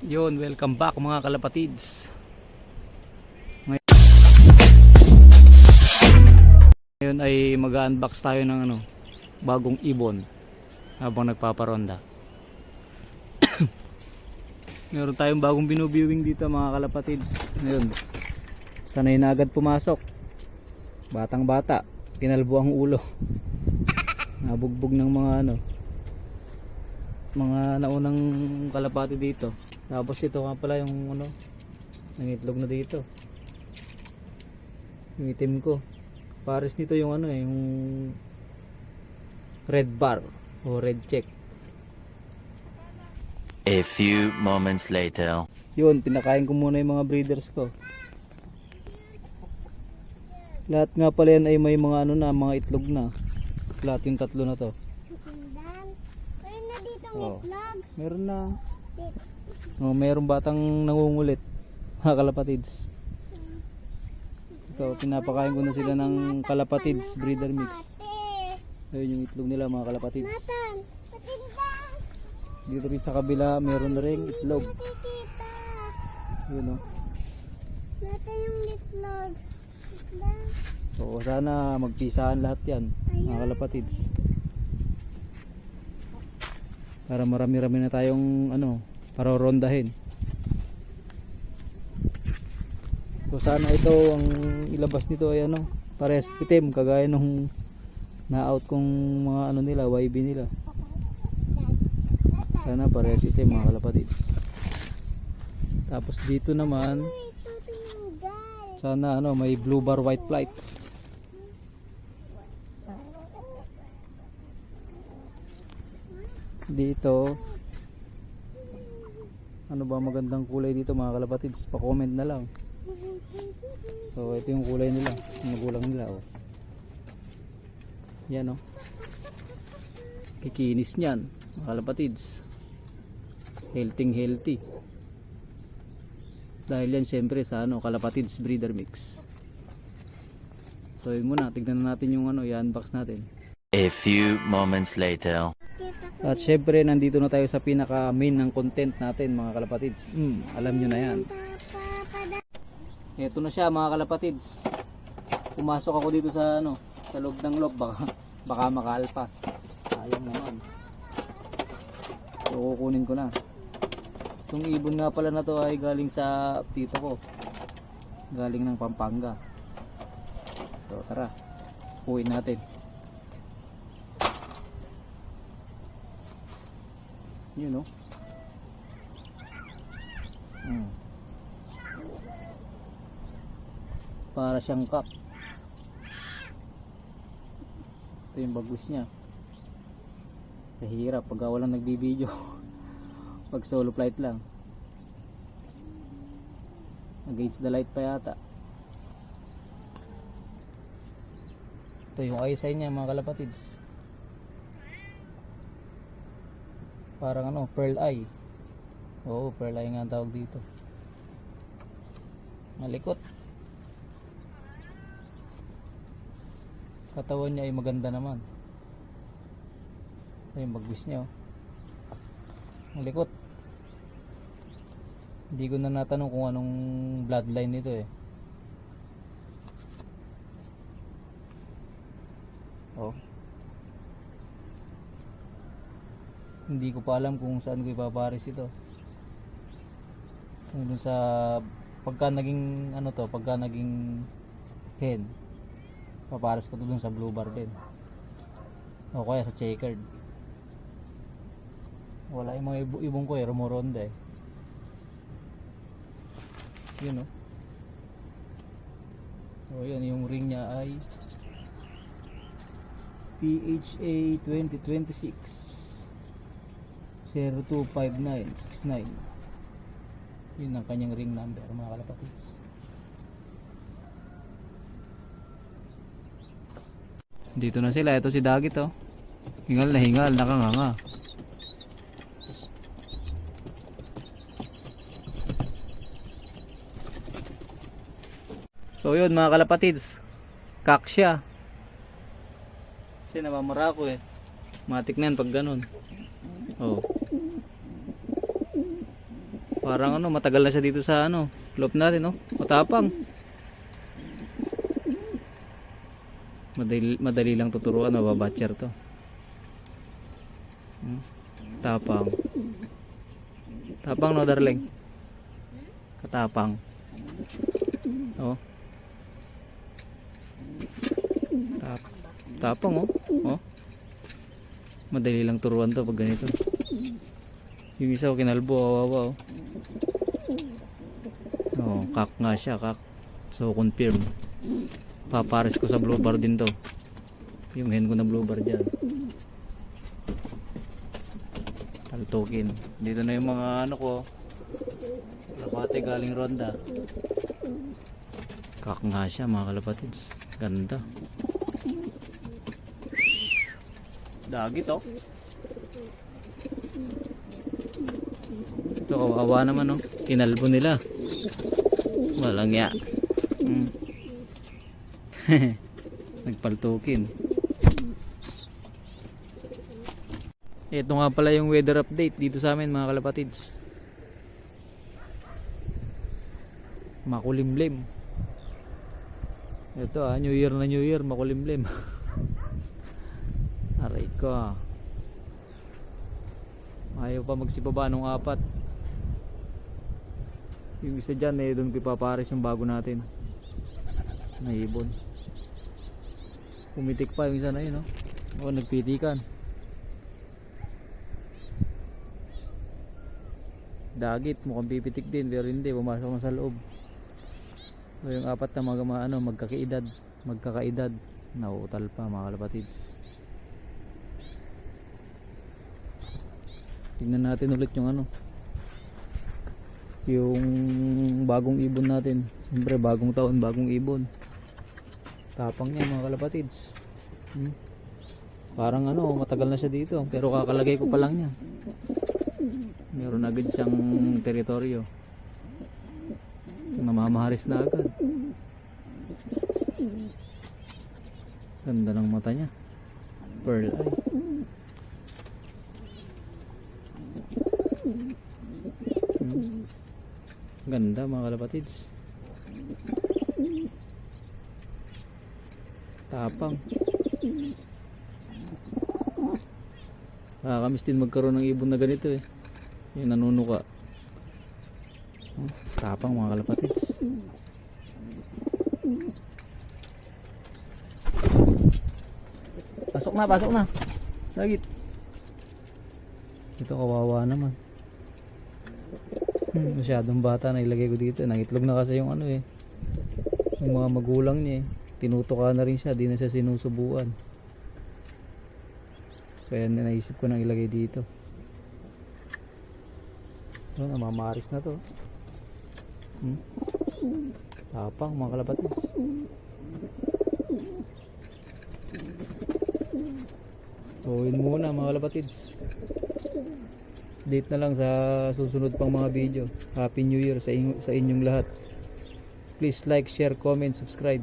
Yun, welcome back mga kalapatids. Ngayon ay mag-unbox tayo ng bagong ibon habang nagpaparonda. Meron tayong bagong binubiwing dito mga kalapatids. Ngayon, sanay na agad pumasok. Batang bata, pinalbo ang ulo. Nabugbog ng mga naunang kalapati dito. Tapos ito nga pala yung nangitlog na dito. Yung itim ko. Pares nito yung yung red bar o red check. A few moments later. Yun, pinakain ko muna yung mga breeders ko. Lahat nga pala yan ay may mga mga itlog na. Lahat yung tatlo na to. Meron na dito Oh. itlog. Meron na. Mayroong batang nangungulit mga kalapatids. Ito, pinapakain ko na sila ng kalapatids breeder mix. Ayun yung itlog nila mga kalapatids. Nathan, patindang. Dito rin sa kabila meron na rin itlog. Nakikita. Yun o. Nathan yung itlog. Patindang. So sana magpisahan lahat yan mga kalapatids. Para marami-rami na tayong parorondahin. So sana ito ang ilabas nito ay parehas itim kagaya nung na-out kong mga nila, YB nila. Sana parehas itim mga kalapatids. Tapos dito naman Ito tinanggal. sana may blue bar white flight. Dito ano ba magandang kulay dito mga kalapatids? Pa-comment na lang. So ito yung kulay nila, yung magulang nila Yan kikinis niyan mga kalapatids. Healthy. Dahil yan syempre sa kalapatids breeder mix. So yun muna, tignan natin yung i-unbox natin. A few moments later. At syempre nandito na tayo sa pinaka main ng content natin mga kalapatids. Alam nyo na yan. Ito na siya mga kalapatids. Pumasok ako dito sa sa loob ng loob, baka makalpas. Sayang naman. So kukunin ko na. Itong ibon nga pala na to ay galing sa tito ko. Galing ng Pampanga. So tara, uwiin natin. Yun para siyang cup. Ito yung bagus niya. Kahirap pag walang nagbibideo. Pag solo flight lang. Against the light pa yata. Ito yung eyesight niya mga kalapatids. Parang pearl eye. Oo, pearl eye nga ang tawag dito. Malikot. Katawan niya ay maganda naman. Ito yung bagus niya Malikot. Hindi ko na natanong kung anong bloodline nito Hindi ko pa alam kung saan ko ipapares ito. Dun sa pagka naging pagka naging hen, papares ko to dun sa blue bar din. O kaya sa checkered. Wala yung mga ibong ko rumoronda Yun So yun, yung ring niya ay PHA 2026 025969. Yun ang kanyang ring number mga kalapatids. Dito na sila, ito si Dagit hingal na hingal, nakanganga. So yun mga kalapatids, kaksya. Kasi namamara ko matik na yan pag ganun. Parang ano, matagal na siya dito sa ano, loob natin, no? Matapang. Madali lang tuturuan, mababatcher to. Tapang. Tapang, no, darling? Katapang. Oh. Tapang, oh. Oh. Madali lang turuan to pag ganito. Yung isa ko kinalbo, awawa, oh. Oh, kak nga siya, kak. So, confirm. Papares ko sa blue bar din to. Yung hen ko na blue bar dyan. Taltukin. Dito na yung mga ano ko. Kalapate galing ronda. Kak nga siya mga kalapatids. Ganda. Dagi to. Ito kawawa naman, oh. Kinalbo nila. Walang ya. Nagpaltukin. Ito nga pala yung weather update dito sa amin mga kalapatids. Makulimlim. Ito New Year na New Year, makulimlim. Aray ko. Ayaw pa magsibaba nung 4. Yung isa dyan doon ko ipapares yung bago natin. Naibon. Pumitik pa yung isa na yun, no? O, nagpitikan. Dagit, mukhang pipitik din, pero hindi, pumasok na sa loob. So, yung 4 na magkakaedad. Nautal pa mga kalapatids. Tingnan natin ulit yung yung bagong ibon natin. Siyempre bagong taon, bagong ibon. Tapang niya mga kalapatids. Parang matagal na siya dito, pero kakalagay ko pa lang niya. Meron agad siyang teritoryo. Namamaharis na agad. Ganda ng mata niya. Pearl eye. Ganda mga kalapatids. Tapang. Nakakamiss din magkaroon ng ibon na ganito eh. Yung nanunuka. Tapang mga kalapatids. Pasok na. Sagit. Ito kawawa naman. Masyadong bata na ilagay ko dito. Nangitlog na kasi yung yung mga magulang niya eh. Tinutuka na rin siya, di na siya sinusubuan. Kaya naisip ko nang ilagay dito. So, namamaris na to. Tapang mga kalapatids. So yun muna mga kalapatids. Date na lang sa susunod pang mga video. Happy New Year sa inyong lahat. Please like, share, comment, subscribe.